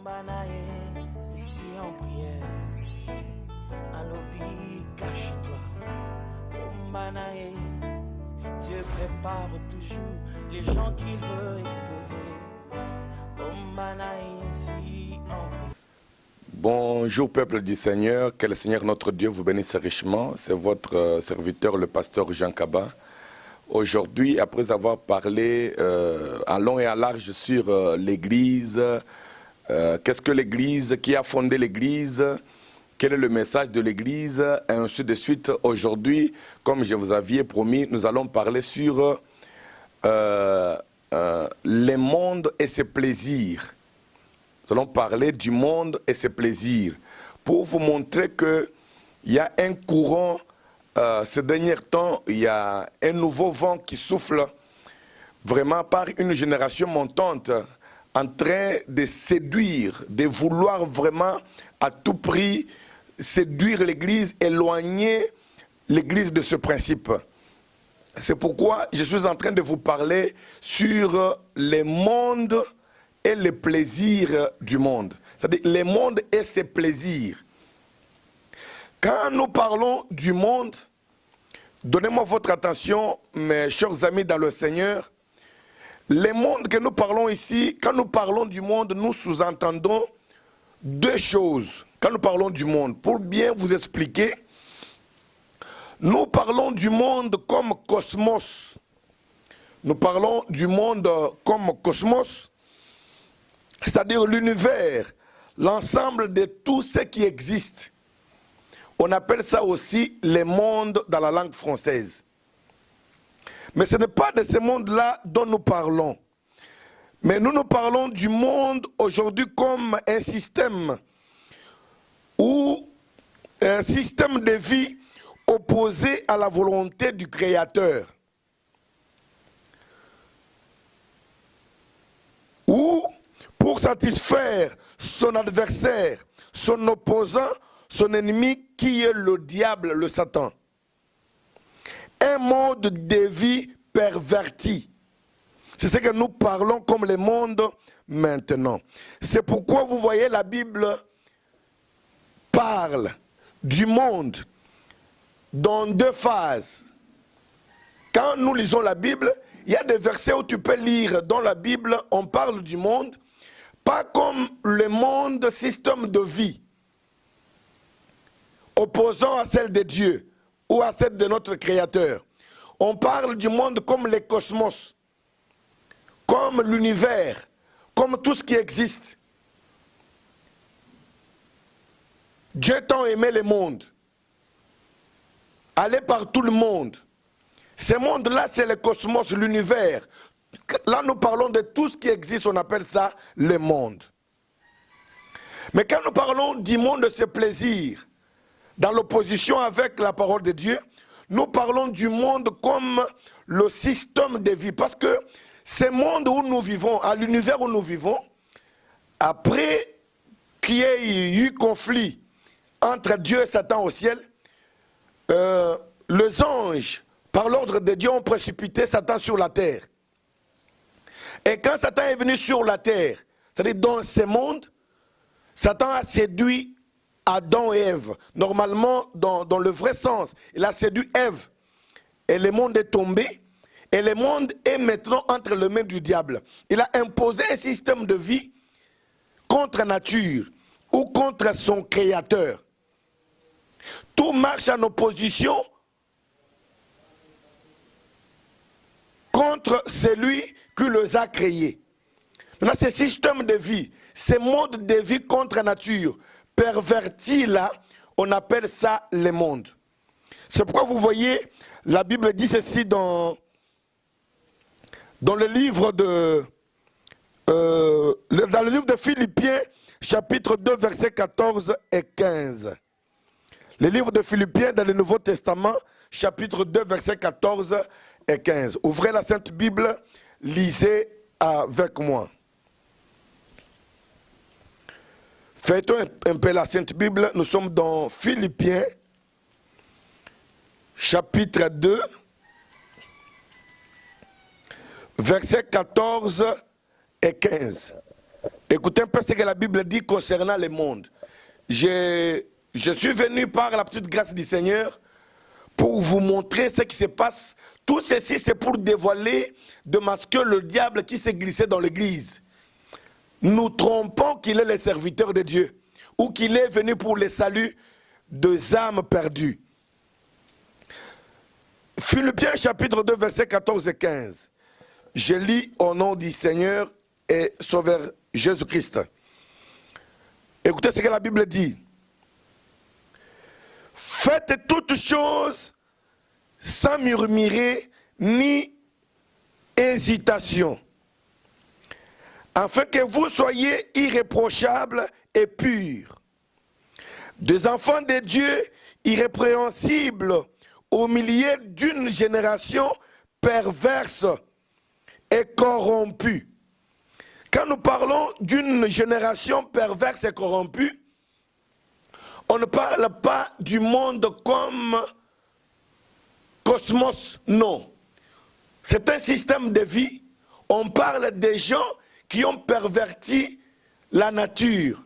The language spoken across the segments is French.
Ombanae, ici en prière. À l'obéi, cache-toi. Ombanae, Dieu prépare toujours les gens qu'il veut exploser. Ombanae, ici en prière. Bonjour peuple du Seigneur, que le Seigneur notre Dieu vous bénisse richement. C'est votre serviteur le pasteur Jean Kaba. Aujourd'hui, après avoir parlé en long et en large sur l'Église, qu'est-ce que l'Église, qui a fondé l'Église, quel est le message de l'Église, et ainsi de suite. Aujourd'hui, comme je vous avais promis, nous allons parler sur le monde et ses plaisirs. Nous allons parler du monde et ses plaisirs pour vous montrer qu'il y a un courant, ces derniers temps, il y a un nouveau vent qui souffle vraiment par une génération montante en train de séduire, de vouloir vraiment à tout prix séduire l'Église, éloigner l'Église de ce principe. C'est pourquoi je suis en train de vous parler sur le monde et les plaisirs du monde. C'est-à-dire le monde et ses plaisirs. Quand nous parlons du monde, donnez-moi votre attention, mes chers amis dans le Seigneur. Le monde que nous parlons ici, quand nous parlons du monde, nous sous-entendons deux choses. Quand nous parlons du monde, pour bien vous expliquer, nous parlons du monde comme cosmos. Nous parlons du monde comme cosmos, c'est-à-dire l'univers, l'ensemble de tout ce qui existe. On appelle ça aussi le monde dans la langue française. Mais ce n'est pas de ce monde-là dont nous parlons. Mais nous parlons du monde aujourd'hui comme un système ou un système de vie opposé à la volonté du Créateur. Ou pour satisfaire son adversaire, son opposant, son ennemi qui est le diable, le Satan. Un mode de vie perverti. C'est ce que nous parlons comme le monde maintenant. C'est pourquoi vous voyez la Bible parle du monde dans deux phases. Quand nous lisons la Bible, il y a des versets où tu peux lire dans la Bible, on parle du monde, pas comme le monde système de vie, opposant à celle de Dieu ou à celle de notre Créateur. On parle du monde comme le cosmos, comme l'univers, comme tout ce qui existe. Dieu tant aimé le monde, aller par tout le monde. Ce monde-là, c'est le cosmos, l'univers. Là, nous parlons de tout ce qui existe, on appelle ça le monde. Mais quand nous parlons du monde de ses plaisirs, dans l'opposition avec la parole de Dieu, nous parlons du monde comme le système de vie. Parce que ce monde où nous vivons, à l'univers où nous vivons, après qu'il y ait eu conflit entre Dieu et Satan au ciel, les anges, par l'ordre de Dieu, ont précipité Satan sur la terre. Et quand Satan est venu sur la terre, c'est-à-dire dans ce monde, Satan a séduit Adam et Ève. Normalement, dans le vrai sens, il a séduit Ève. Et le monde est tombé. Et le monde est maintenant entre les mains du diable. Il a imposé un système de vie contre nature ou contre son créateur. Tout marche en opposition contre celui qui les a créés. Maintenant, ce système de vie, ce mode de vie contre nature, perverti là, on appelle ça le monde. C'est pourquoi vous voyez, la Bible dit ceci dans le livre de Philippiens, chapitre 2, versets 14 et 15. Le livre de Philippiens dans le Nouveau Testament, chapitre 2, versets 14 et 15. Ouvrez la Sainte Bible, lisez avec moi. Feuilletons un peu la Sainte Bible, nous sommes dans Philippiens, chapitre 2, versets 14 et 15. Écoutez un peu ce que la Bible dit concernant le monde. Je suis venu par la petite grâce du Seigneur pour vous montrer ce qui se passe. Tout ceci, c'est pour dévoiler, démasquer le diable qui s'est glissé dans l'église. Nous trompons qu'il est le serviteur de Dieu ou qu'il est venu pour le salut des âmes perdues. Philippiens chapitre 2, versets 14 et 15. Je lis au nom du Seigneur et Sauveur Jésus-Christ. Écoutez ce que la Bible dit. Faites toutes choses sans murmurer ni hésitation, afin que vous soyez irréprochables et purs, des enfants de Dieu irrépréhensibles au milieu d'une génération perverse et corrompue. Quand nous parlons d'une génération perverse et corrompue, on ne parle pas du monde comme cosmos, non. C'est un système de vie. On parle des gens qui ont perverti la nature,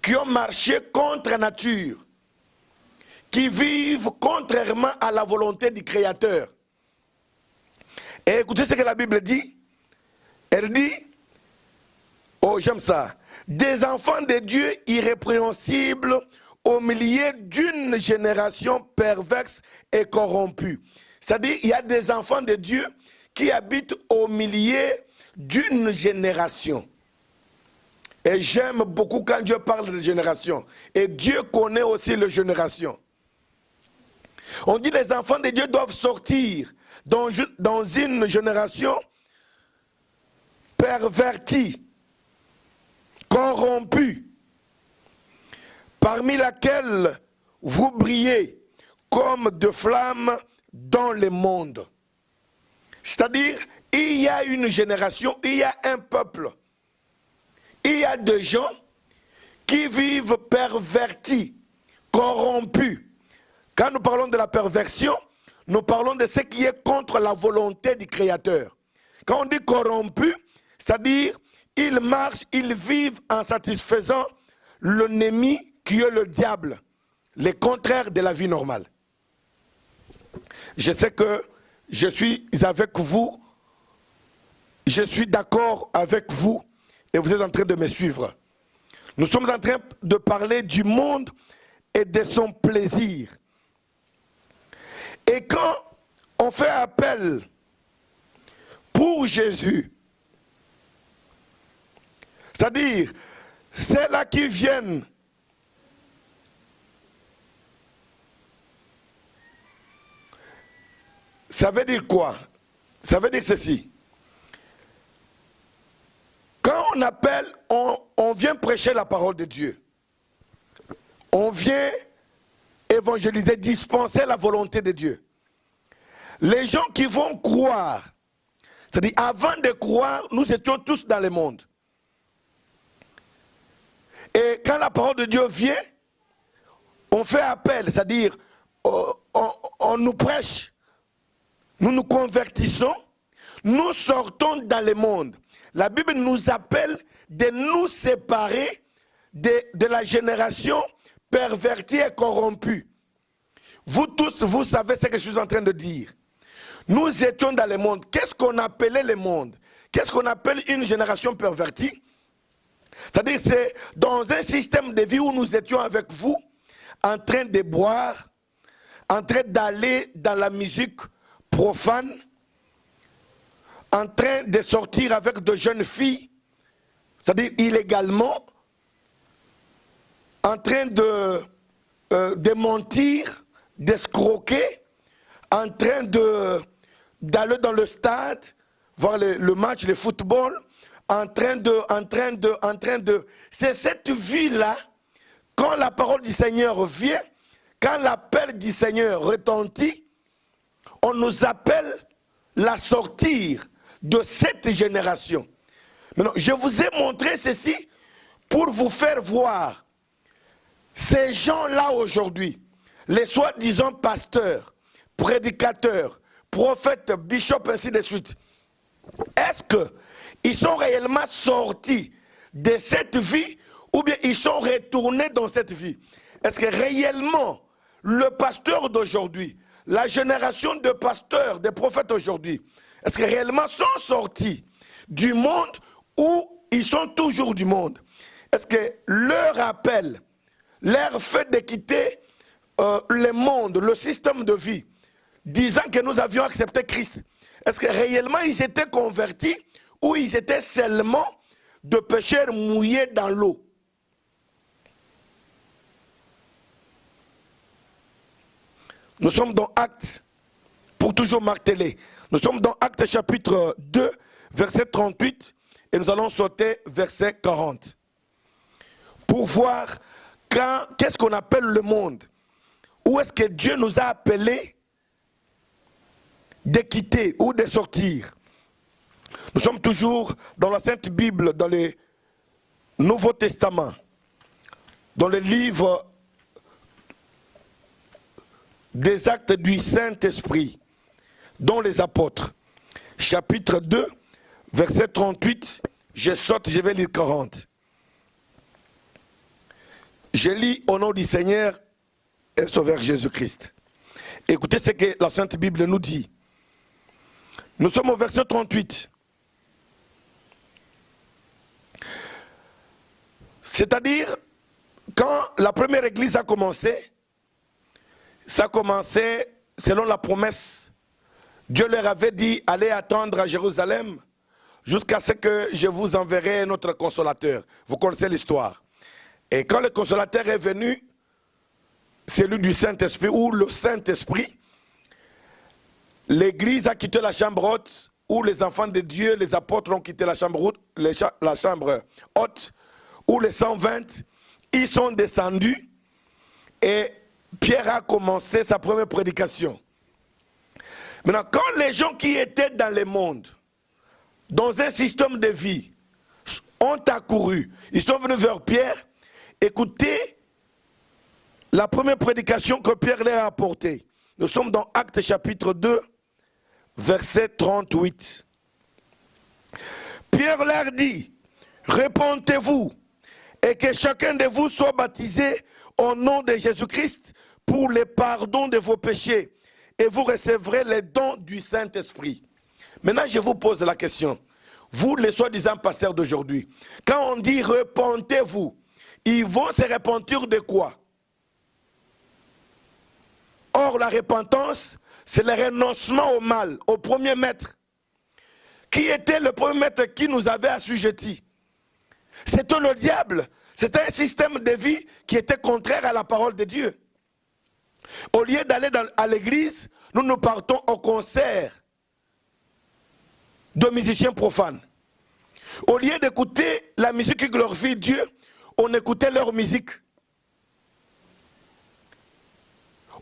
qui ont marché contre la nature, qui vivent contrairement à la volonté du Créateur. Et écoutez ce que la Bible dit. Elle dit, oh j'aime ça, des enfants de Dieu irrépréhensibles au milieu d'une génération perverse et corrompue. C'est-à-dire, il y a des enfants de Dieu qui habitent au milieu d'une génération. Et j'aime beaucoup quand Dieu parle de génération. Et Dieu connaît aussi les générations. On dit que les enfants de Dieu doivent sortir dans une génération pervertie, corrompue, parmi laquelle vous brillez comme de flammes dans le monde. C'est-à-dire, il y a une génération, il y a un peuple, il y a des gens qui vivent pervertis, corrompus. Quand nous parlons de la perversion, nous parlons de ce qui est contre la volonté du Créateur. Quand on dit corrompu, c'est-à-dire, ils marchent, ils vivent en satisfaisant l'ennemi qui est le diable, le contraire de la vie normale. Je sais que je suis avec vous, je suis d'accord avec vous et vous êtes en train de me suivre. Nous sommes en train de parler du monde et de son plaisir. Et quand on fait appel pour Jésus, c'est-à-dire ceux-là qui viennent ça veut dire quoi? Ça veut dire ceci. Quand on appelle, on vient prêcher la parole de Dieu. On vient évangéliser, dispenser la volonté de Dieu. Les gens qui vont croire, c'est-à-dire avant de croire, nous étions tous dans le monde. Et quand la parole de Dieu vient, on fait appel, c'est-à-dire on nous prêche, nous nous convertissons, nous sortons dans le monde. La Bible nous appelle de nous séparer de la génération pervertie et corrompue. Vous tous, vous savez ce que je suis en train de dire. Nous étions dans le monde. Qu'est-ce qu'on appelait le monde? Qu'est-ce qu'on appelle une génération pervertie? C'est-à-dire c'est dans un système de vie où nous étions avec vous, en train de boire, en train d'aller dans la musique profane, en train de sortir avec de jeunes filles, c'est-à-dire illégalement, en train de mentir, d'escroquer, en train d'aller dans le stade, voir le match, le football, en train de... C'est cette vie-là, quand la parole du Seigneur vient, quand l'appel du Seigneur retentit, on nous appelle la sortir de cette génération. Maintenant, je vous ai montré ceci pour vous faire voir ces gens-là aujourd'hui, les soi-disant pasteurs, prédicateurs, prophètes, bishops, ainsi de suite. Est-ce qu'ils sont réellement sortis de cette vie ou bien ils sont retournés dans cette vie? Est-ce que réellement le pasteur d'aujourd'hui, la génération de pasteurs, de prophètes aujourd'hui, est-ce que réellement sont sortis du monde ou ils sont toujours du monde? Est-ce que leur appel, leur fait de quitter le monde, le système de vie, disant que nous avions accepté Christ, est-ce que réellement ils étaient convertis ou ils étaient seulement de pécheurs mouillés dans l'eau? Nous sommes dans Actes, pour toujours marteler. Nous sommes dans Actes chapitre 2, verset 38, et nous allons sauter verset 40. Pour voir qu'est-ce qu'on appelle le monde. Où est-ce que Dieu nous a appelés de quitter ou de sortir. Nous sommes toujours dans la Sainte Bible, dans le Nouveau Testament, dans le livre des actes du Saint-Esprit, dont les apôtres. Chapitre 2, verset 38, je saute, je vais lire 40. Je lis au nom du Seigneur et Sauveur Jésus-Christ. Écoutez ce que la Sainte Bible nous dit. Nous sommes au verset 38. C'est-à-dire, quand la première église a commencé, ça a commencé selon la promesse. Dieu leur avait dit, allez attendre à Jérusalem jusqu'à ce que je vous enverrai notre consolateur. Vous connaissez l'histoire. Et quand le consolateur est venu, celui du Saint-Esprit ou le Saint-Esprit, l'église a quitté la chambre haute où les enfants de Dieu, les apôtres ont quitté la chambre haute où les 120, ils sont descendus et Pierre a commencé sa première prédication. Maintenant, quand les gens qui étaient dans le monde, dans un système de vie, ont accouru, ils sont venus vers Pierre, écoutez la première prédication que Pierre leur a apportée. Nous sommes dans Actes chapitre 2, verset 38. Pierre leur dit, repentez-vous et que chacun de vous soit baptisé au nom de Jésus-Christ pour le pardon de vos péchés et vous recevrez les dons du Saint-Esprit. Maintenant, je vous pose la question. Vous, les soi-disant pasteurs d'aujourd'hui, quand on dit repentez-vous, ils vont se repentir de quoi? Or, la repentance, c'est le renoncement au mal, au premier maître. Qui était le premier maître qui nous avait assujettis? C'était le diable. C'était un système de vie qui était contraire à la parole de Dieu. Au lieu d'aller à l'église, nous partons au concert de musiciens profanes. Au lieu d'écouter la musique qui glorifie Dieu, on écoutait leur musique.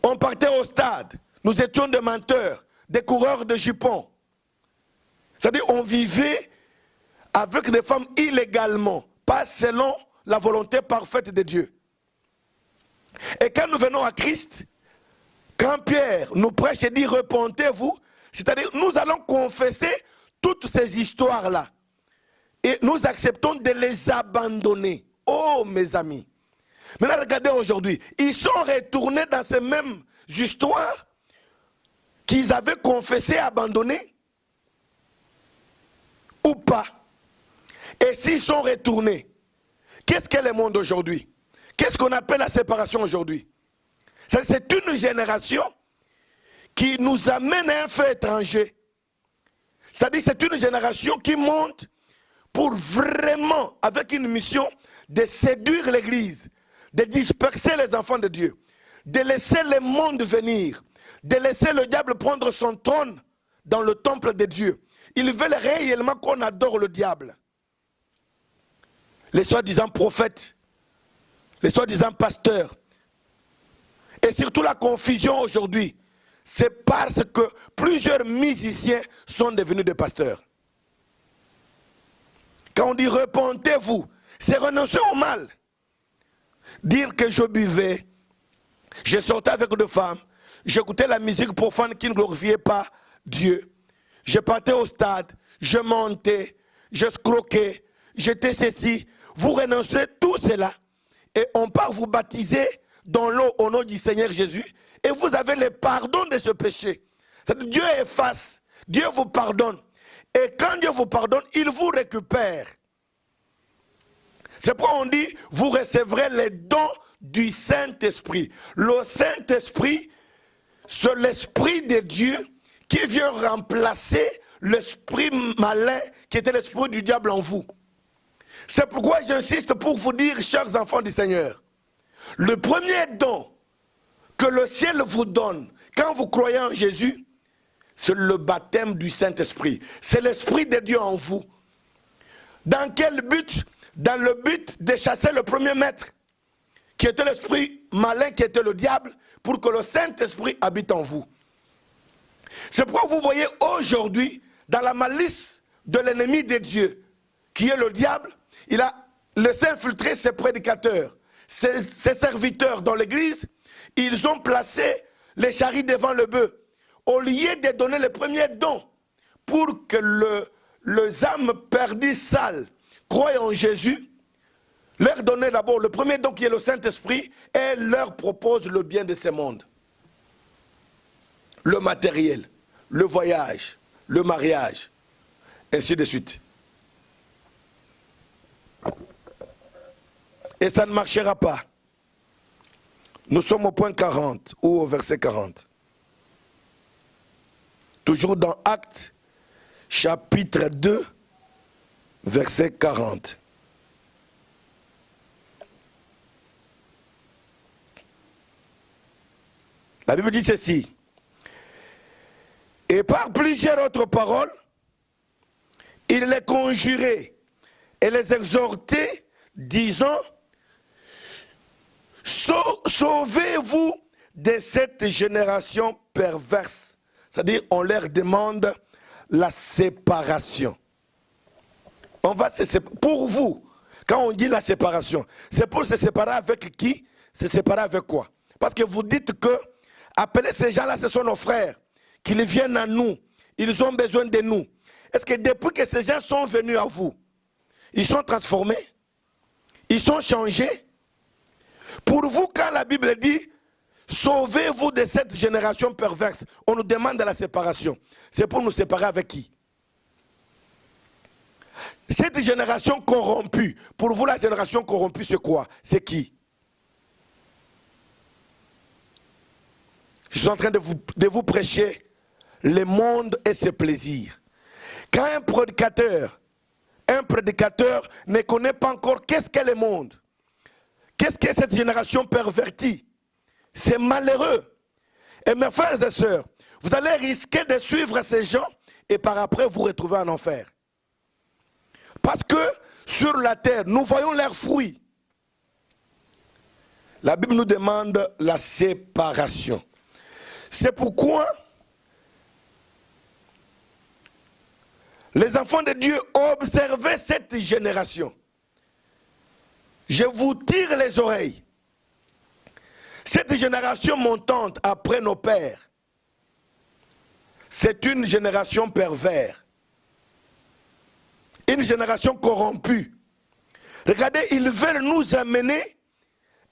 On partait au stade. Nous étions des menteurs, des coureurs de jupons. C'est-à-dire on vivait avec des femmes illégalement, pas selon la volonté parfaite de Dieu. Et quand nous venons à Christ, quand Pierre nous prêche et dit repentez-vous, c'est-à-dire nous allons confesser toutes ces histoires-là. Et nous acceptons de les abandonner. Oh mes amis. Maintenant regardez aujourd'hui, ils sont retournés dans ces mêmes histoires qu'ils avaient confessé, abandonné ou pas. Et s'ils sont retournés, qu'est-ce qu'est le monde aujourd'hui? Qu'est-ce qu'on appelle la séparation aujourd'hui? C'est une génération qui nous amène à un fait étranger. C'est-à-dire c'est une génération qui monte pour vraiment, avec une mission, de séduire l'Église, de disperser les enfants de Dieu, de laisser le monde venir, de laisser le diable prendre son trône dans le temple de Dieu. Ils veulent réellement qu'on adore le diable. Les soi-disant prophètes, les soi-disant pasteurs. Et surtout la confusion aujourd'hui, c'est parce que plusieurs musiciens sont devenus des pasteurs. Quand on dit repentez-vous, c'est renoncer au mal. Dire que je buvais, je sortais avec des femmes, j'écoutais la musique profane qui ne glorifiait pas Dieu. Je partais au stade, je montais, je scroquais, j'étais ceci. vous renoncez tout cela et on part vous baptiser dans l'eau au nom du Seigneur Jésus et vous avez le pardon de ce péché. C'est-à-dire, Dieu efface, Dieu vous pardonne. Et quand Dieu vous pardonne, il vous récupère. C'est pourquoi on dit, vous recevrez les dons du Saint-Esprit. Le Saint-Esprit, c'est l'Esprit de Dieu qui vient remplacer l'esprit malin qui était l'esprit du diable en vous. C'est pourquoi j'insiste pour vous dire, chers enfants du Seigneur, le premier don que le ciel vous donne quand vous croyez en Jésus, c'est le baptême du Saint-Esprit. C'est l'Esprit de Dieu en vous. Dans quel but? Dans le but de chasser le premier maître, qui était l'esprit malin, qui était le diable, pour que le Saint-Esprit habite en vous. C'est pourquoi vous voyez aujourd'hui, dans la malice de l'ennemi de Dieu, qui est le diable, il a laissé infiltrer ses prédicateurs, ses serviteurs dans l'église. Ils ont placé les charrues devant le bœuf. Au lieu de donner les premiers dons pour que les âmes perdues sales croient en Jésus, leur donner d'abord le premier don qui est le Saint-Esprit et leur propose le bien de ce monde. Le matériel, le voyage, le mariage, ainsi de suite. Et ça ne marchera pas. Nous sommes au point 40 ou au verset 40. Toujours dans Actes, chapitre 2, verset 40. La Bible dit ceci. Et par plusieurs autres paroles, il les conjurait et les exhortait, disant, sauvez-vous de cette génération perverse. C'est-à-dire, on leur demande la séparation. On va se séparer. Pour vous, quand on dit la séparation, c'est pour se séparer avec qui? Se séparer avec quoi? Parce que vous dites que, appelez ces gens-là, ce sont nos frères, qu'ils viennent à nous, ils ont besoin de nous. Est-ce que depuis que ces gens sont venus à vous, ils sont transformés? Ils sont changés? Pour vous, quand la Bible dit, sauvez-vous de cette génération perverse, on nous demande la séparation. C'est pour nous séparer avec qui? Cette génération corrompue, pour vous la génération corrompue c'est quoi? C'est qui? Je suis en train de vous prêcher le monde et ses plaisirs. Quand un prédicateur ne connaît pas encore qu'est-ce qu'est le monde, qu'est-ce qu'est cette génération pervertie, c'est malheureux. Et mes frères et sœurs, vous allez risquer de suivre ces gens et par après vous retrouver en enfer. Parce que sur la terre, nous voyons leurs fruits. La Bible nous demande la séparation. C'est pourquoi les enfants de Dieu observaient cette génération. Je vous tire les oreilles. Cette génération montante après nos pères, c'est une génération perverse. Une génération corrompue. Regardez, ils veulent nous amener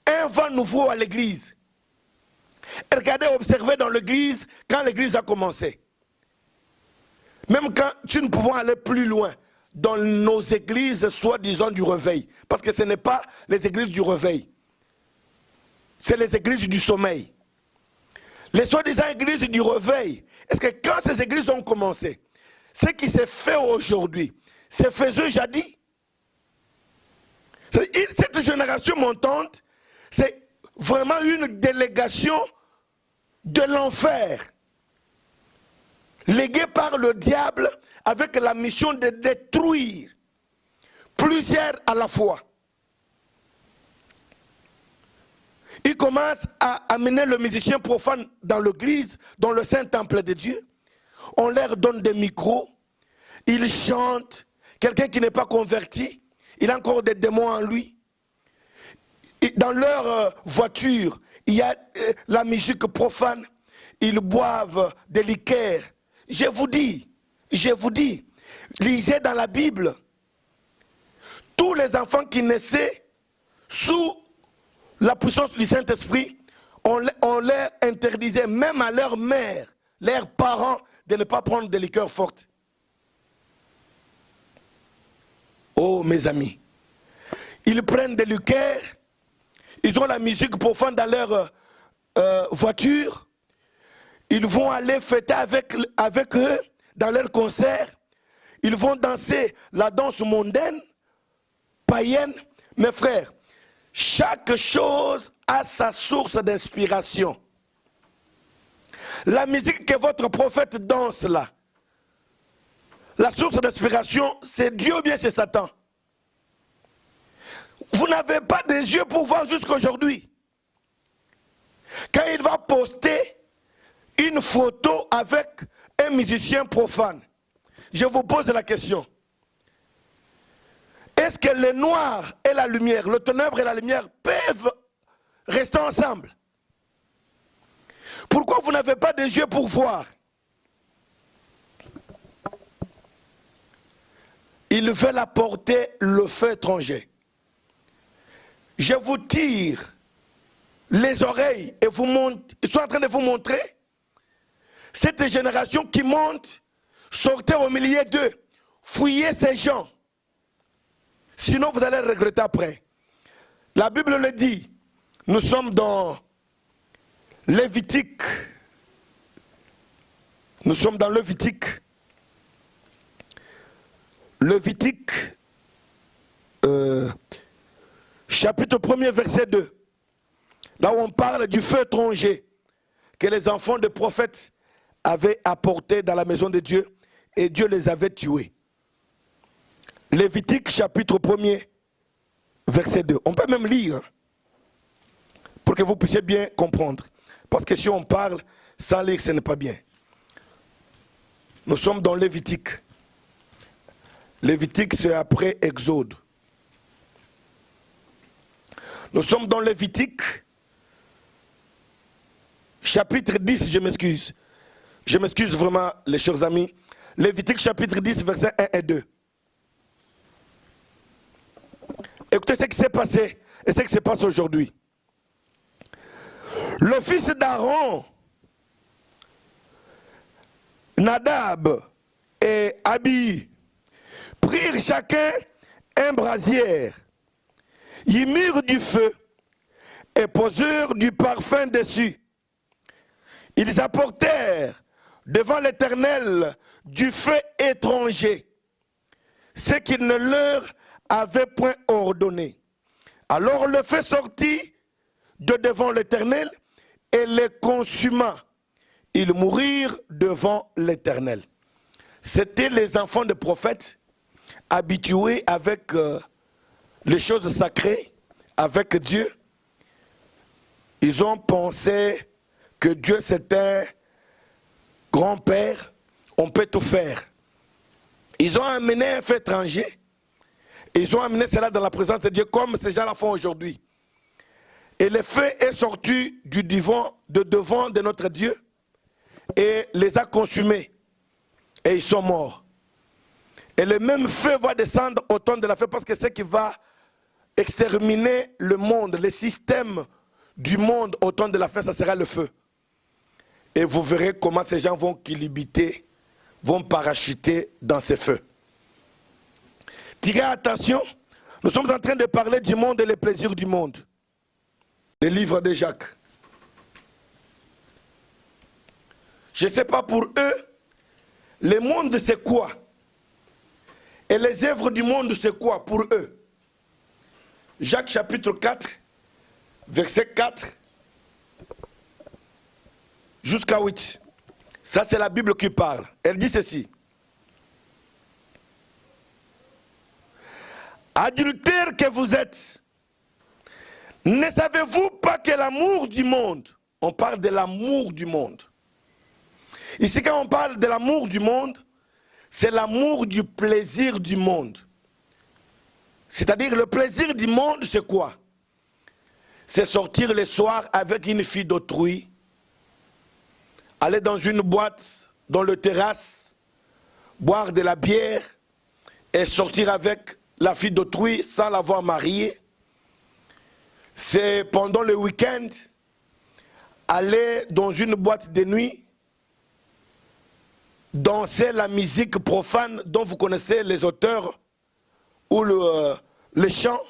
un vent nouveau à l'église. Regardez, observez dans l'église, quand l'église a commencé. Même quand nous pouvons aller plus loin, dans nos églises, soi-disant du réveil. Parce que ce n'est pas les églises du réveil. C'est les églises du sommeil. Les soi-disant églises du réveil. Est-ce que quand ces églises ont commencé, ce qui s'est fait aujourd'hui, c'est faisait jadis. Cette génération montante, c'est vraiment une délégation de l'enfer, léguée par le diable avec la mission de détruire plusieurs à la fois. Il commence à amener le musicien profane dans l'église, dans le saint temple de Dieu. On leur donne des micros, ils chantent. Quelqu'un qui n'est pas converti, il a encore des démons en lui. Dans leur voiture, il y a la musique profane. Ils boivent des liqueurs. Je vous dis, lisez dans la Bible. tous les enfants qui naissaient sous la puissance du Saint-Esprit, on leur interdisait, même à leur mère, leurs parents, de ne pas prendre des liqueurs fortes. Oh mes amis, ils prennent des liqueurs, ils ont la musique profane dans leur voiture, ils vont aller fêter avec eux dans leur concert, ils vont danser la danse mondaine, païenne. Mes frères, chaque chose a sa source d'inspiration. La musique que votre prophète danse là, la source d'inspiration, c'est Dieu ou bien c'est Satan? Vous n'avez pas des yeux pour voir jusqu'à aujourd'hui. Quand il va poster une photo avec un musicien profane, je vous pose la question. Est-ce que le noir et la lumière, le ténèbre et la lumière peuvent rester ensemble? Pourquoi vous n'avez pas des yeux pour voir? Ils veulent apporter le feu étranger. Je vous tire les oreilles et ils sont en train de vous montrer cette génération qui monte, sortez au milieu d'eux, fouillez ces gens. Sinon vous allez regretter après. La Bible le dit, nous sommes dans Lévitique. Nous sommes dans Lévitique. Lévitique, chapitre 1er, verset 2. Là où on parle du feu étranger que les enfants des prophètes avaient apporté dans la maison de Dieu et Dieu les avait tués. Lévitique, chapitre 1er, verset 2. On peut même lire pour que vous puissiez bien comprendre. Parce que si on parle sans lire, ce n'est pas bien. Nous sommes dans Lévitique. Lévitique, c'est après Exode. Nous sommes dans Lévitique, chapitre 10, je m'excuse. Je m'excuse vraiment, les chers amis. Lévitique, chapitre 10, versets 1 et 2. Écoutez ce qui s'est passé et ce qui se passe aujourd'hui. Le fils d'Aaron, Nadab et Abi, prirent chacun un brasière, y mirent du feu et posèrent du parfum dessus. Ils apportèrent devant l'Éternel du feu étranger, ce qu'il ne leur avait point ordonné. Alors le feu sortit de devant l'Éternel et les consuma. Ils mourirent devant l'Éternel. C'étaient les enfants des prophètes habitués avec les choses sacrées, avec Dieu. Ils ont pensé que Dieu c'est un grand-père, on peut tout faire. Ils ont amené un feu étranger, ils ont amené cela dans la présence de Dieu comme ces gens la font aujourd'hui. Et le feu est sorti du devant de notre Dieu et les a consumés. Et ils sont morts. Et le même feu va descendre au temps de la fête parce que c'est ce qui va exterminer le monde, le système du monde au temps de la fête, ça sera le feu. Et vous verrez comment ces gens vont kilibiter, vont parachuter dans ces feux. Tirez attention, nous sommes en train de parler du monde et les plaisirs du monde. Le livre de Jacques. Je ne sais pas pour eux, le monde c'est quoi? Et les œuvres du monde c'est quoi pour eux? Jacques chapitre 4, verset 4 jusqu'à 8. Ça c'est la Bible qui parle. Elle dit ceci. Adultères que vous êtes, ne savez-vous pas que l'amour du monde, on parle de l'amour du monde. Ici quand on parle de l'amour du monde, c'est l'amour du plaisir du monde. C'est-à-dire le plaisir du monde c'est quoi? C'est sortir le soir avec une fille d'autrui, aller dans une boîte, dans le terrasse, boire de la bière et sortir avec la fille d'autrui sans l'avoir mariée. C'est pendant le week-end, aller dans une boîte de nuit, danser la musique profane dont vous connaissez les auteurs ou le chant.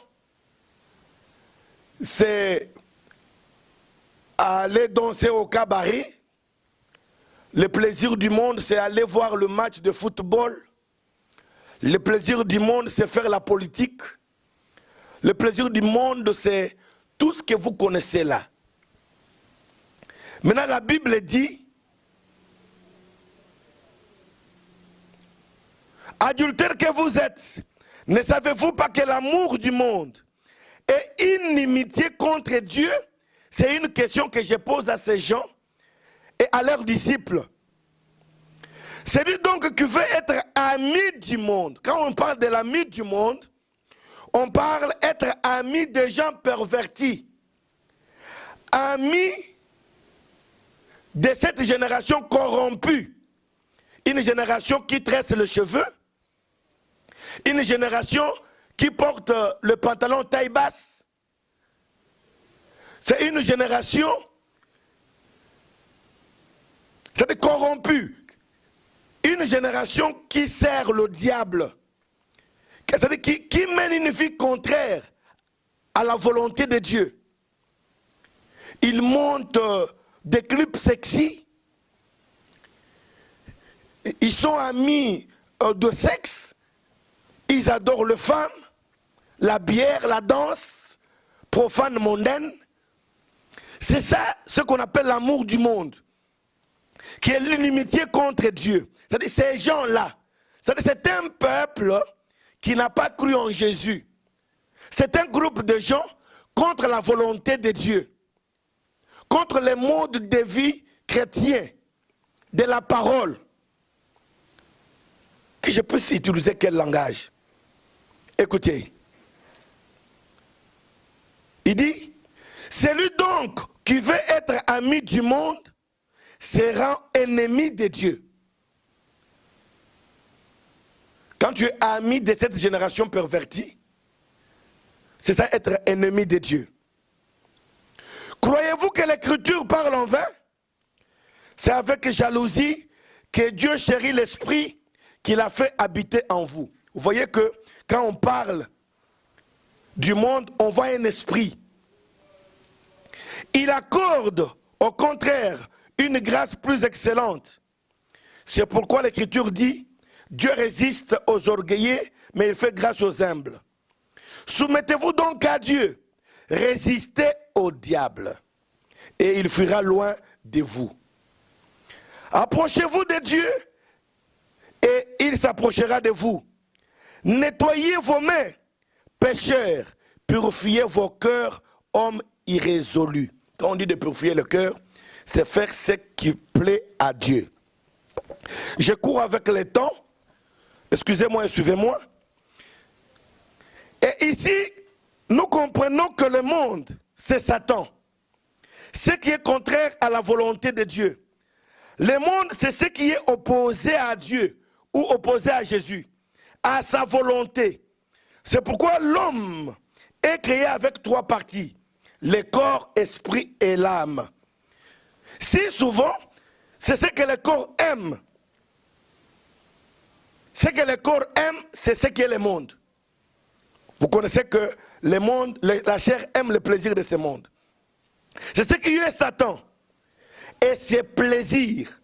C'est aller danser au cabaret. Le plaisir du monde, c'est aller voir le match de football. Le plaisir du monde, c'est faire la politique. Le plaisir du monde, c'est tout ce que vous connaissez là. Maintenant, la Bible dit, adultères que vous êtes, ne savez-vous pas que l'amour du monde et inimitié contre Dieu? C'est une question que je pose à ces gens et à leurs disciples. C'est lui donc qui veut être ami du monde. Quand on parle de l'ami du monde, on parle être ami des gens pervertis. Ami de cette génération corrompue. Une génération qui tresse les cheveux. Une génération qui porte le pantalon taille basse. C'est une génération corrompue. Une génération qui sert le diable. C'est-à-dire qui mène une vie contraire à la volonté de Dieu. Ils montent des clips sexy. Ils sont amis de sexe. Ils adorent les femmes, la bière, la danse, profane, mondaine. C'est ça ce qu'on appelle l'amour du monde, qui est l'inimitié contre Dieu. C'est-à-dire ces gens-là, c'est un peuple qui n'a pas cru en Jésus. C'est un groupe de gens contre la volonté de Dieu, contre le mode de vie chrétien, de la parole. Que je puisse utiliser quel langage? Écoutez. Il dit, celui donc qui veut être ami du monde sera ennemi de Dieu. Quand tu es ami de cette génération pervertie, c'est ça être ennemi de Dieu. Croyez-vous que l'Écriture parle en vain? C'est avec jalousie que Dieu chérit l'esprit qu'il a fait habiter en vous. Vous voyez que quand on parle du monde, on voit un esprit. Il accorde, au contraire, une grâce plus excellente. C'est pourquoi l'Écriture dit, Dieu résiste aux orgueilleux, mais il fait grâce aux humbles. Soumettez-vous donc à Dieu, résistez au diable, et il fuira loin de vous. Approchez-vous de Dieu, et il s'approchera de vous. Nettoyez vos mains, pécheurs, purifiez vos cœurs, hommes irrésolus. Quand on dit de purifier le cœur, c'est faire ce qui plaît à Dieu. Je cours avec le temps. Excusez-moi et suivez-moi. Et ici, nous comprenons que le monde, c'est Satan. Ce qui est contraire à la volonté de Dieu. Le monde, c'est ce qui est opposé à Dieu ou opposé à Jésus, à sa volonté. C'est pourquoi l'homme est créé avec trois parties, le corps, esprit et l'âme. Si souvent, c'est ce que le corps aime. Ce que le corps aime, c'est ce qu'est le monde. Vous connaissez que le monde, la chair aime le plaisir de ce monde. C'est ce qui est Satan. Et ses plaisirs.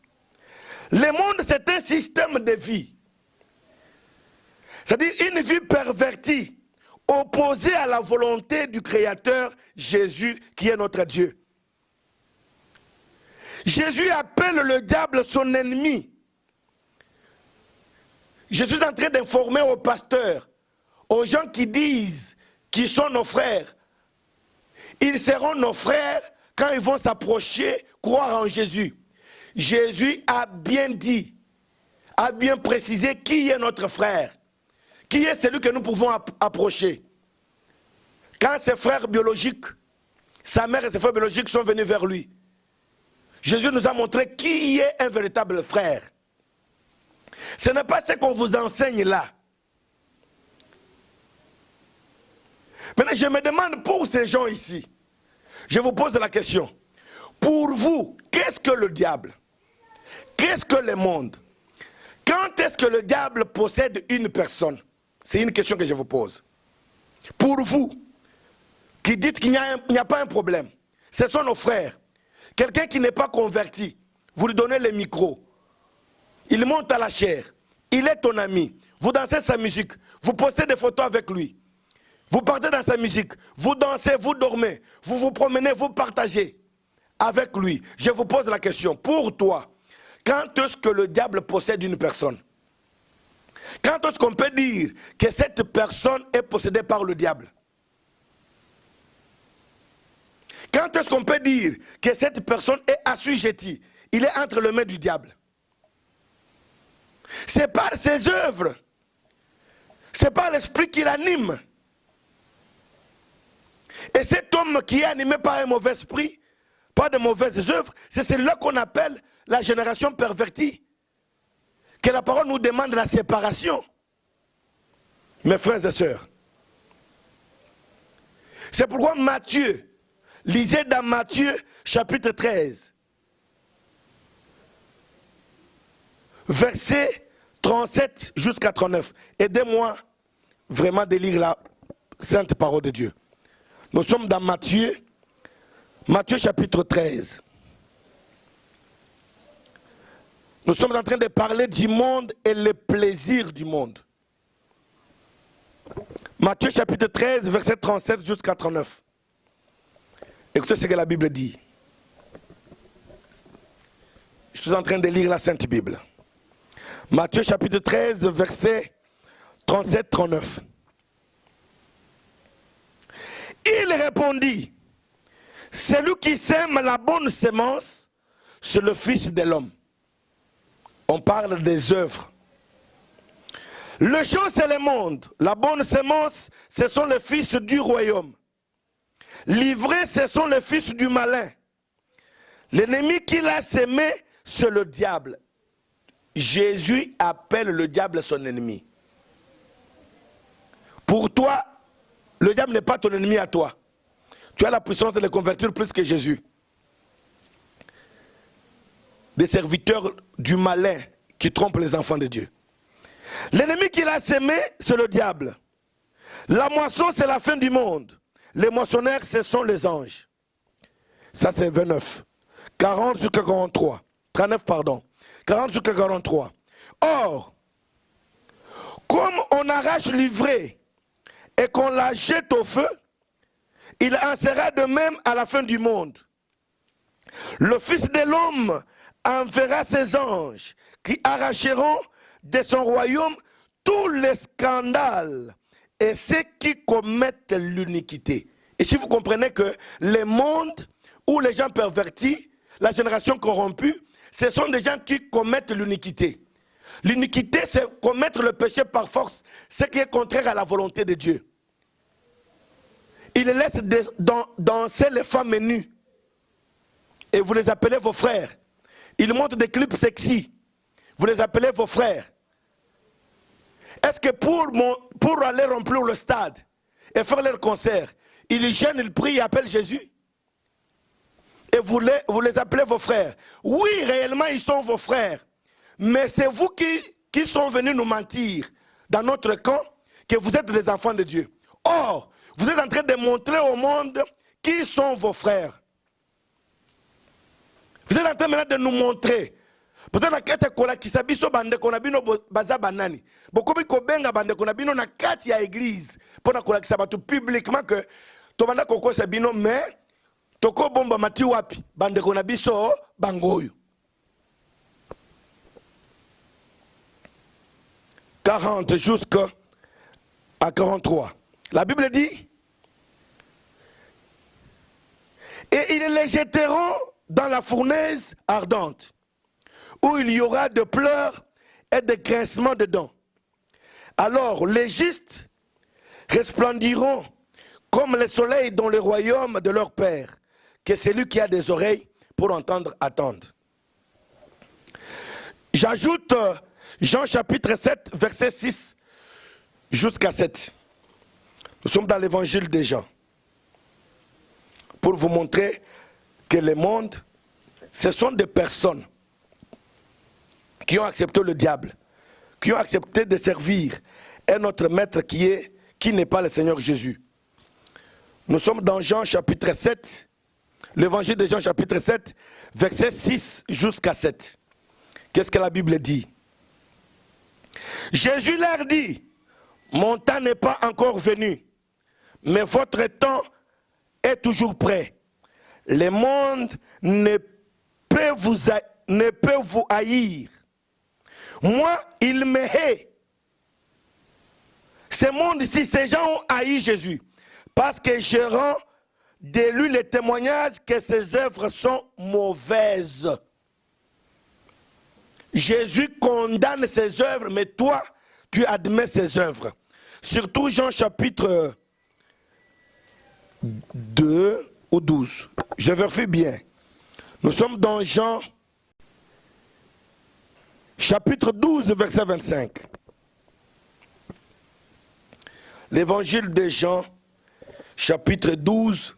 Le monde, c'est un système de vie. C'est-à-dire une vie pervertie, opposée à la volonté du Créateur, Jésus, qui est notre Dieu. Jésus appelle le diable son ennemi. Je suis en train d'informer aux pasteurs, aux gens qui disent qu'ils sont nos frères. Ils seront nos frères quand ils vont s'approcher, croire en Jésus. Jésus a bien dit, a bien précisé qui est notre frère. Qui est celui que nous pouvons approcher. Quand ses frères biologiques, sa mère et ses frères biologiques sont venus vers lui, Jésus nous a montré qui est un véritable frère. Ce n'est pas ce qu'on vous enseigne là. Maintenant, je me demande pour ces gens ici, je vous pose la question. Pour vous, qu'est-ce que le diable? Qu'est-ce que le monde? Quand est-ce que le diable possède une personne? C'est une question que je vous pose. Pour vous, qui dites qu'il n'y a pas un problème, ce sont nos frères. Quelqu'un qui n'est pas converti, vous lui donnez le micro. Il monte à la chair. Il est ton ami. Vous dansez sa musique. Vous postez des photos avec lui. Vous partez dans sa musique. Vous dansez, vous dormez. Vous vous promenez, vous partagez avec lui. Je vous pose la question. Pour toi, quand est-ce que le diable possède une personne? Quand est-ce qu'on peut dire que cette personne est possédée par le diable? Quand est-ce qu'on peut dire que cette personne est assujettie? Il est entre les mains du diable. C'est par ses œuvres. C'est par l'esprit qui l'anime. Et cet homme qui est animé par un mauvais esprit, par de mauvaises œuvres, c'est celui-là qu'on appelle la génération pervertie. Que la parole nous demande la séparation. Mes frères et sœurs. C'est pourquoi Matthieu, lisez dans Matthieu chapitre 13, verset 37 jusqu'à 39. Aidez-moi vraiment de lire la sainte parole de Dieu. Nous sommes dans Matthieu chapitre 13. Nous sommes en train de parler du monde et les plaisirs du monde. Matthieu chapitre 13, verset 37 jusqu'à 39. Écoutez ce que la Bible dit. Je suis en train de lire la Sainte Bible. Matthieu chapitre 13, verset 37-39. Il répondit, celui qui sème la bonne semence, c'est le Fils de l'homme. On parle des œuvres. Le champ, c'est le monde. La bonne semence, ce sont les fils du royaume. L'ivré, ce sont les fils du malin. L'ennemi qui l'a sémé, c'est le diable. Jésus appelle le diable son ennemi. Pour toi, le diable n'est pas ton ennemi à toi. Tu as la puissance de le convertir plus que Jésus. Des serviteurs du malin qui trompent les enfants de Dieu. L'ennemi qui l'a sémé, c'est le diable. La moisson, c'est la fin du monde. Les moissonneurs, ce sont les anges. Ça, c'est 29. 40 jusqu'à 43. 39, pardon. 40 jusqu'à 43. Or, comme on arrache l'ivraie et qu'on la jette au feu, il en sera de même à la fin du monde. Le Fils de l'homme enverra ses anges qui arracheront de son royaume tous les scandales et ceux qui commettent l'iniquité. Et si vous comprenez que le monde où les gens pervertis, la génération corrompue, ce sont des gens qui commettent l'iniquité. L'iniquité, c'est commettre le péché par force, ce qui est contraire à la volonté de Dieu. Il laisse danser les femmes nues. Et vous les appelez vos frères. Ils montrent des clips sexy. Vous les appelez vos frères. Est-ce que pour aller remplir le stade et faire leur concert, ils gênent, ils prient, ils appellent Jésus? Et vous les appelez vos frères. Oui, réellement, ils sont vos frères. Mais c'est vous qui sont venus nous mentir dans notre camp que vous êtes des enfants de Dieu. Or, vous êtes en train de montrer au monde qui sont vos frères. Vous êtes en train maintenant de nous montrer. Vous êtes en train de kola kisabiso bande konabino baza banani. Bokobi kobenga bande konabino na kati ya église. Pour na kola kisabatu publiquement que to banda koko sabino mais toko bomba mati wapi bande konabiso bangoyo. 40 jusqu'à 43. La Bible dit, et ils les jetteront dans la fournaise ardente, où il y aura de pleurs et de grincements de dents. Alors les justes resplendiront comme le soleil dans le royaume de leur Père, que celui qui a des oreilles pour entendre, attende. J'ajoute Jean chapitre 7, verset 6 jusqu'à 7. Nous sommes dans l'évangile des Jean. Pour vous montrer que le monde, ce sont des personnes qui ont accepté le diable, qui ont accepté de servir un autre maître qui n'est pas le Seigneur Jésus. Nous sommes dans Jean chapitre 7, l'évangile de Jean chapitre 7, verset 6 jusqu'à 7. Qu'est-ce que la Bible dit? Jésus leur dit, mon temps n'est pas encore venu, mais votre temps est toujours prêt. Le monde ne peut vous haïr. Moi, il me hait. Ce monde ici, ces gens ont haï Jésus. Parce que je rends de lui le témoignage que ses œuvres sont mauvaises. Jésus condamne ses œuvres, mais toi, tu admets ses œuvres. Surtout Jean chapitre 2 ou 12. Je vérifie bien. Nous sommes dans Jean chapitre 12, verset 25. L'évangile de Jean, chapitre 12,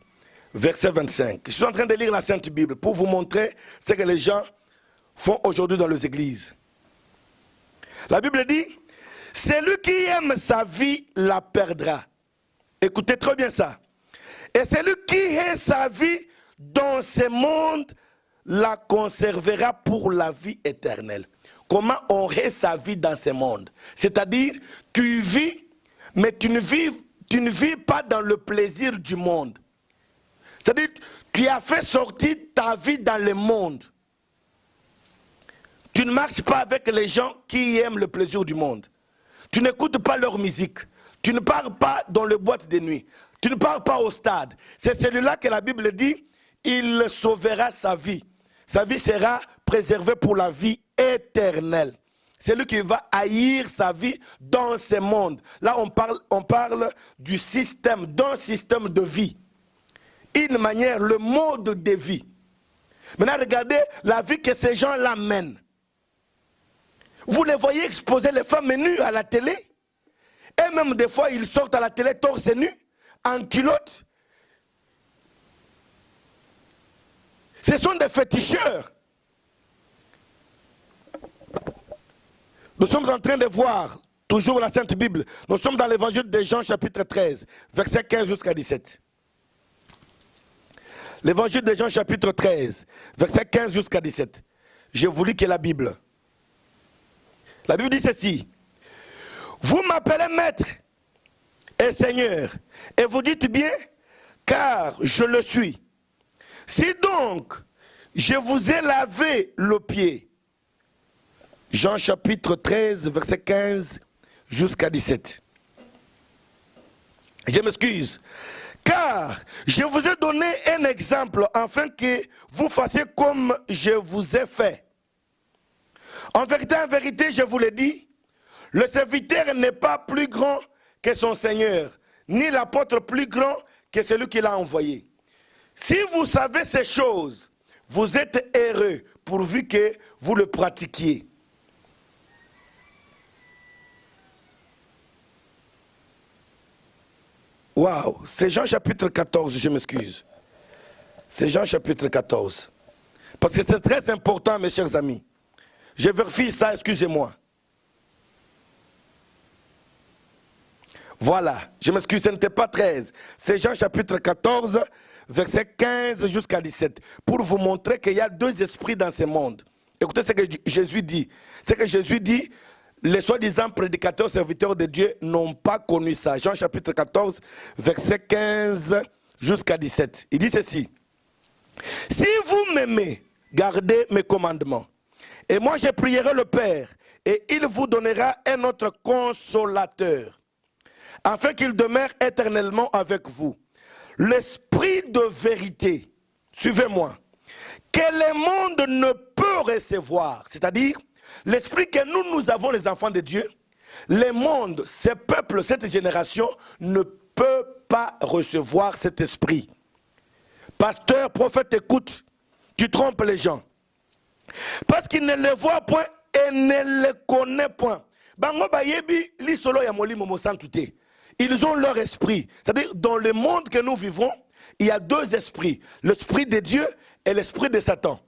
verset 25. Je suis en train de lire la Sainte Bible pour vous montrer ce que les gens font aujourd'hui dans les églises. La Bible dit, celui qui aime sa vie la perdra. Écoutez très bien ça. Et celui qui hait sa vie dans ce monde la conservera pour la vie éternelle. Comment on hait sa vie dans ce monde? C'est-à-dire, tu vis, mais tu ne vis pas dans le plaisir du monde. C'est-à-dire, tu as fait sortir ta vie dans le monde. Tu ne marches pas avec les gens qui aiment le plaisir du monde. Tu n'écoutes pas leur musique. Tu ne pars pas dans les boîtes de nuit. Tu ne pars pas au stade. C'est celui-là que la Bible dit, il sauvera sa vie. Sa vie sera préservée pour la vie éternelle. C'est lui qui va haïr sa vie dans ce monde. Là, on parle du système, d'un système de vie. Une manière, le mode de vie. Maintenant, regardez la vie que ces gens-là mènent. Vous les voyez exposer les femmes nues à la télé. Et même des fois, ils sortent à la télé torse nu, en culotte. Ce sont des féticheurs. Nous sommes en train de voir, toujours la Sainte Bible, nous sommes dans l'évangile de Jean chapitre 13, verset 15 jusqu'à 17. L'évangile de Jean chapitre 13, verset 15 jusqu'à 17. Je vous lis que la Bible. La Bible dit ceci. Vous m'appelez maître et seigneur, et vous dites bien, car je le suis. Si donc je vous ai lavé le pied, Jean chapitre 13, verset 15 jusqu'à 17. Je m'excuse. Car je vous ai donné un exemple afin que vous fassiez comme je vous ai fait. En vérité, je vous l'ai dit, le serviteur n'est pas plus grand que son Seigneur, ni l'apôtre plus grand que celui qui l'a envoyé. Si vous savez ces choses, vous êtes heureux pourvu que vous le pratiquiez. Waouh, c'est Jean chapitre 14, je m'excuse. C'est Jean chapitre 14. Parce que c'est très important, mes chers amis. Je vérifie ça, excusez-moi. Voilà, je m'excuse, ce n'était pas 13. C'est Jean chapitre 14, verset 15 jusqu'à 17. Pour vous montrer qu'il y a deux esprits dans ce monde. Écoutez ce que Jésus dit. C'est que Jésus dit, les soi-disant prédicateurs, serviteurs de Dieu n'ont pas connu ça. Jean chapitre 14, verset 15 jusqu'à 17. Il dit ceci. Si vous m'aimez, gardez mes commandements. Et moi je prierai le Père, et il vous donnera un autre consolateur, afin qu'il demeure éternellement avec vous. L'esprit de vérité, suivez-moi, que le monde ne peut recevoir, c'est-à-dire l'esprit que nous avons les enfants de Dieu, le monde, ce peuple, cette génération ne peut pas recevoir cet esprit. Pasteur, prophète, écoute, tu trompes les gens. Parce qu'il ne le voit point et ne le connaît point. Bango bayebi li solo ya molimo mo santute. ils ont leur esprit. C'est-à-dire, dans le monde que nous vivons, il y a deux esprits. L'esprit de Dieu et l'esprit de Satan.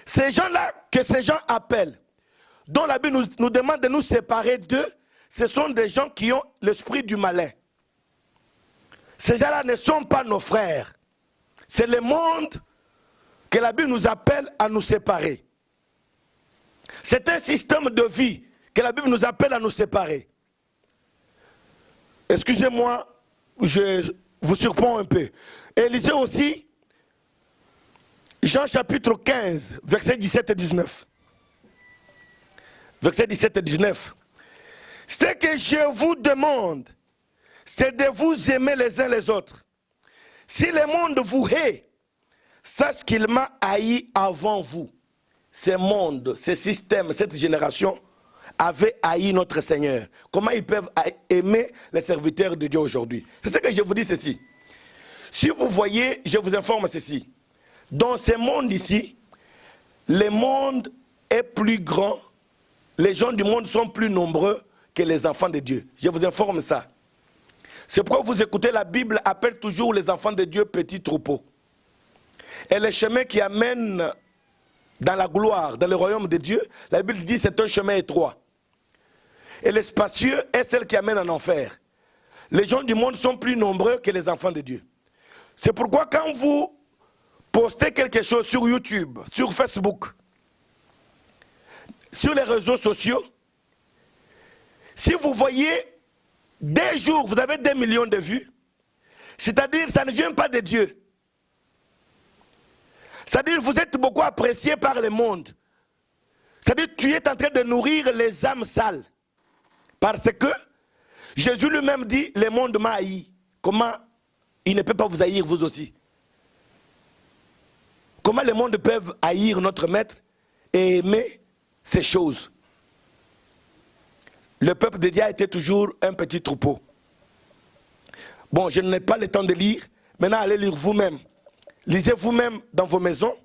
Ces gens-là, que ces gens appellent, dont la Bible nous demande de nous séparer d'eux, ce sont des gens qui ont l'esprit du malin. Ces gens-là ne sont pas nos frères. C'est le monde que la Bible nous appelle à nous séparer. C'est un système de vie que la Bible nous appelle à nous séparer. Excusez-moi, je vous surprends un peu. Et lisez aussi Jean chapitre 15, versets 17 et 19. Versets 17 et 19. Ce que je vous demande, c'est de vous aimer les uns les autres. Si le monde vous hait, sache qu'il m'a haï avant vous. Ce monde, ce système, cette génération avait haï notre Seigneur. Comment ils peuvent aimer les serviteurs de Dieu aujourd'hui? C'est ce que je vous dis ceci. Si vous voyez, je vous informe ceci. Dans ce monde ici, le monde est plus grand. Les gens du monde sont plus nombreux que les enfants de Dieu. Je vous informe ça. C'est pourquoi vous écoutez, la Bible appelle toujours les enfants de Dieu petits troupeaux. Et le chemin qui amène dans la gloire, dans le royaume de Dieu, la Bible dit que c'est un chemin étroit. Et le spacieux est celle qui amène en enfer. Les gens du monde sont plus nombreux que les enfants de Dieu. C'est pourquoi quand vous postez quelque chose sur YouTube, sur Facebook, sur les réseaux sociaux, si vous voyez, dès jours, vous avez 2 millions de vues, c'est-à-dire ça ne vient pas de Dieu. C'est-à-dire vous êtes beaucoup apprécié par le monde. C'est-à-dire tu es en train de nourrir les âmes sales. Parce que Jésus lui-même dit, le monde m'a haï. Comment il ne peut pas vous haïr vous aussi? Comment le monde peut haïr notre maître et aimer ces choses? Le peuple de Dieu a été toujours un petit troupeau. Bon, je n'ai pas le temps de lire. Maintenant, allez lire vous-même. Lisez vous-même dans vos maisons.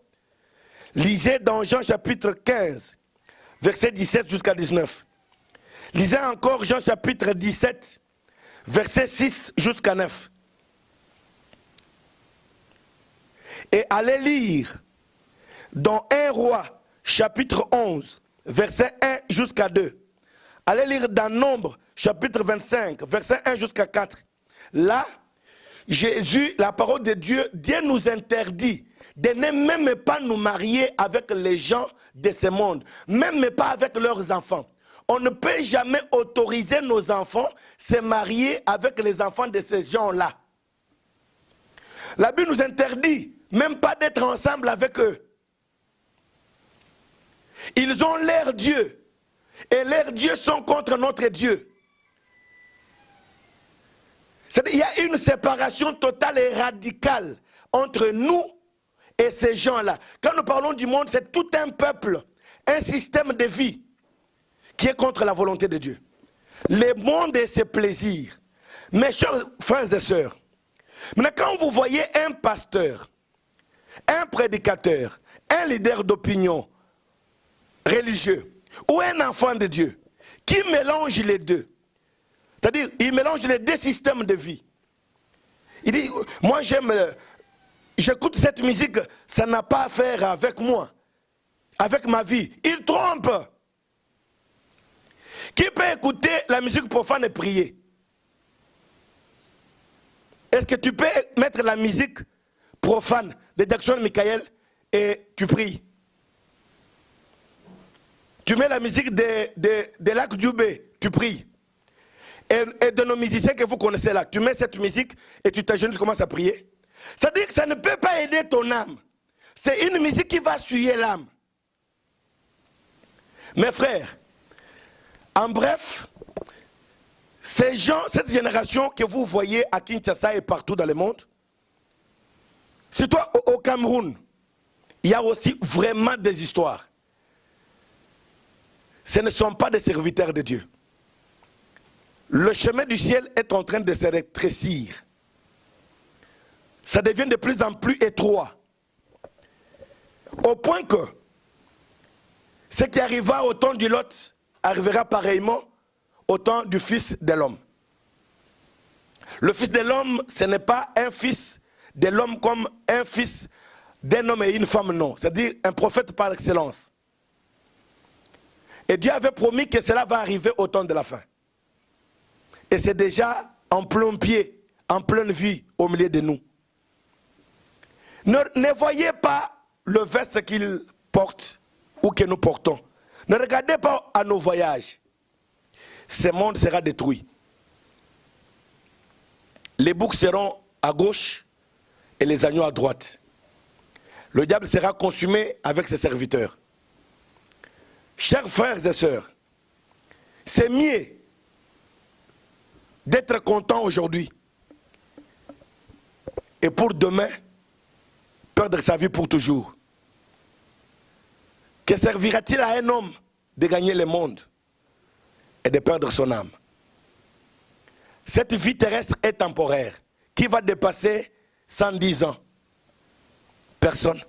Lisez dans Jean chapitre 15, verset 17 jusqu'à 19. Lisez encore Jean chapitre 17, verset 6 jusqu'à 9. Et allez lire dans 1 Roi chapitre 11, verset 1 jusqu'à 2. Allez lire dans Nombre chapitre 25, verset 1 jusqu'à 4. Là, Jésus, la parole de Dieu, Dieu nous interdit de ne même pas nous marier avec les gens de ce monde, même pas avec leurs enfants. On ne peut jamais autoriser nos enfants à se marier avec les enfants de ces gens-là. La Bible nous interdit même pas d'être ensemble avec eux. Ils ont leur Dieu. Et leurs dieux sont contre notre Dieu. Il y a une séparation totale et radicale entre nous et ces gens-là. Quand nous parlons du monde, c'est tout un peuple, un système de vie qui est contre la volonté de Dieu. Le monde et ses plaisirs. Mes chers frères et sœurs, maintenant quand vous voyez un pasteur, un prédicateur, un leader d'opinion religieux ou un enfant de Dieu qui mélange les deux, c'est-à-dire il mélange les deux systèmes de vie. Il dit, moi j'écoute cette musique, ça n'a pas à faire avec moi, avec ma vie. Il trompe. Qui peut écouter la musique profane et prier? Est-ce que tu peux mettre la musique profane de Jackson Michael et tu pries? Tu mets la musique de Lac Dubé, tu pries. Et de nos musiciens que vous connaissez là, tu mets cette musique et tu t'agenouilles, tu commences à prier. C'est-à-dire que ça ne peut pas aider ton âme. C'est une musique qui va souiller l'âme. Mes frères, en bref, ces gens, cette génération que vous voyez à Kinshasa et partout dans le monde, surtout au Cameroun, il y a aussi vraiment des histoires. Ce ne sont pas des serviteurs de Dieu. Le chemin du ciel est en train de se rétrécir. Ça devient de plus en plus étroit. Au point que ce qui arriva au temps du Lot arrivera pareillement au temps du Fils de l'homme. Le Fils de l'homme, ce n'est pas un fils de l'homme comme un fils d'un homme et une femme, non. C'est-à-dire un prophète par excellence. Et Dieu avait promis que cela va arriver au temps de la fin. Et c'est déjà en plein pied, en pleine vie, au milieu de nous. Ne voyez pas le veste qu'il porte ou que nous portons. Ne regardez pas à nos voyages. Ce monde sera détruit. Les boucs seront à gauche et les agneaux à droite. Le diable sera consumé avec ses serviteurs. Chers frères et sœurs, c'est mieux d'être content aujourd'hui et pour demain perdre sa vie pour toujours. Que servira-t-il à un homme de gagner le monde et de perdre son âme? Cette vie terrestre est temporaire. Qui va dépasser 110 ans? Personne.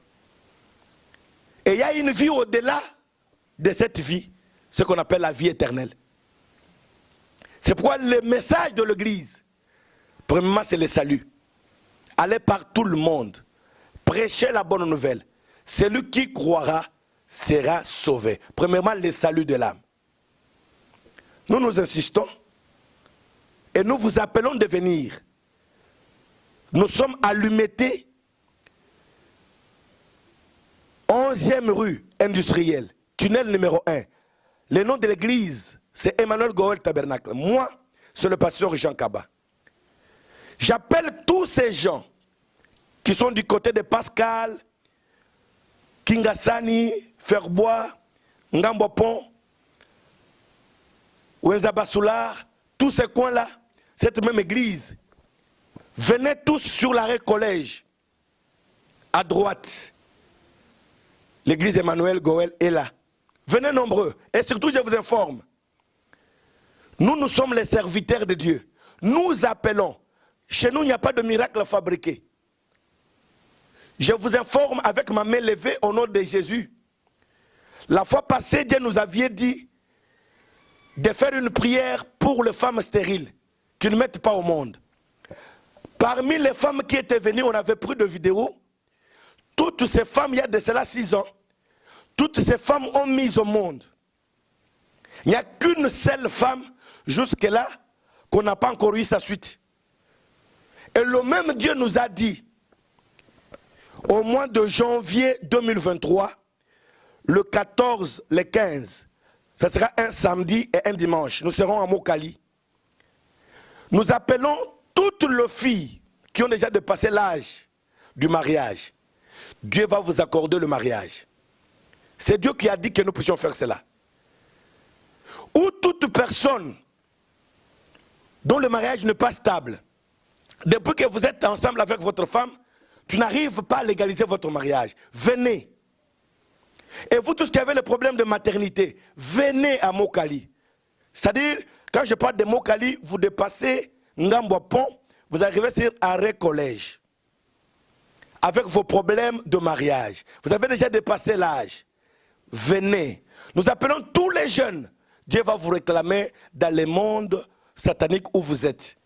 Et il y a une vie au-delà de cette vie, ce qu'on appelle la vie éternelle. C'est pourquoi le message de l'Église, premièrement, c'est le salut. Allez par tout le monde, prêchez la bonne nouvelle. Celui qui croira sera sauvé. Premièrement, le salut de l'âme. Nous insistons et nous vous appelons de venir. Nous sommes à l'Humété, 11e rue industrielle, tunnel numéro 1. Le nom de l'église, c'est Emmanuel Goël Tabernacle. Moi, c'est le pasteur Jean Kaba. J'appelle tous ces gens qui sont du côté de Pascal, Kingasani, Ferbois, Ngambopon, Ouenzabasoular, tous ces coins-là, cette même église. Venez tous sur l'arrêt collège, à droite. L'église Emmanuel Goël est là. Venez nombreux. Et surtout, je vous informe, nous sommes les serviteurs de Dieu. Nous appelons. Chez nous, il n'y a pas de miracle fabriqué. Je vous informe avec ma main levée au nom de Jésus. La fois passée, Dieu nous avait dit de faire une prière pour les femmes stériles qui ne mettent pas au monde. Parmi les femmes qui étaient venues, on avait pris de vidéos. Toutes ces femmes, il y a de cela 6 ans, toutes ces femmes ont mis au monde. Il n'y a qu'une seule femme, jusque-là, qu'on n'a pas encore eu sa suite. Et le même Dieu nous a dit, au mois de janvier 2023, le 14, le 15, ce sera un samedi et un dimanche. Nous serons à Mokali. Nous appelons toutes les filles qui ont déjà dépassé l'âge du mariage. Dieu va vous accorder le mariage. C'est Dieu qui a dit que nous puissions faire cela. Ou toute personne dont le mariage n'est pas stable, depuis que vous êtes ensemble avec votre femme, tu n'arrives pas à légaliser votre mariage. Venez. Et vous tous qui avez le problème de maternité, venez à Mokali. C'est-à-dire, quand je parle de Mokali, vous dépassez Ngambopon, vous arrivez sur arrêt collège. Avec vos problèmes de mariage. Vous avez déjà dépassé l'âge. Venez. Nous appelons tous les jeunes. Dieu va vous réclamer dans le monde satanique où vous êtes.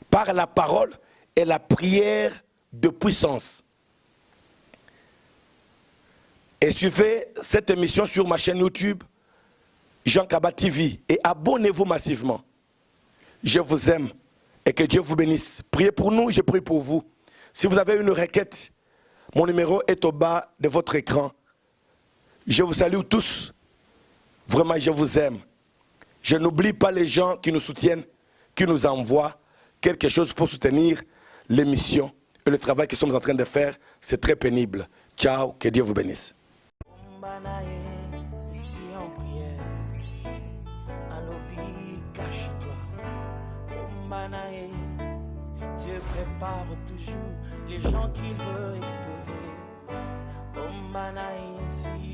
Par la parole et la prière de puissance. Et suivez cette émission sur ma chaîne YouTube, Jean Kaba TV. Et abonnez-vous massivement. Je vous aime et que Dieu vous bénisse. Priez pour nous, je prie pour vous. Si vous avez une requête, mon numéro est au bas de votre écran. Je vous salue tous. Vraiment, je vous aime. Je n'oublie pas les gens qui nous soutiennent, qui nous envoient quelque chose pour soutenir l'émission et le travail que nous sommes en train de faire. C'est très pénible. Ciao, que Dieu vous bénisse. Ici en prière, à l'obi, cache-toi. Ombanae, Dieu prépare toujours les gens qu'il veut exposer. Ombanae, ici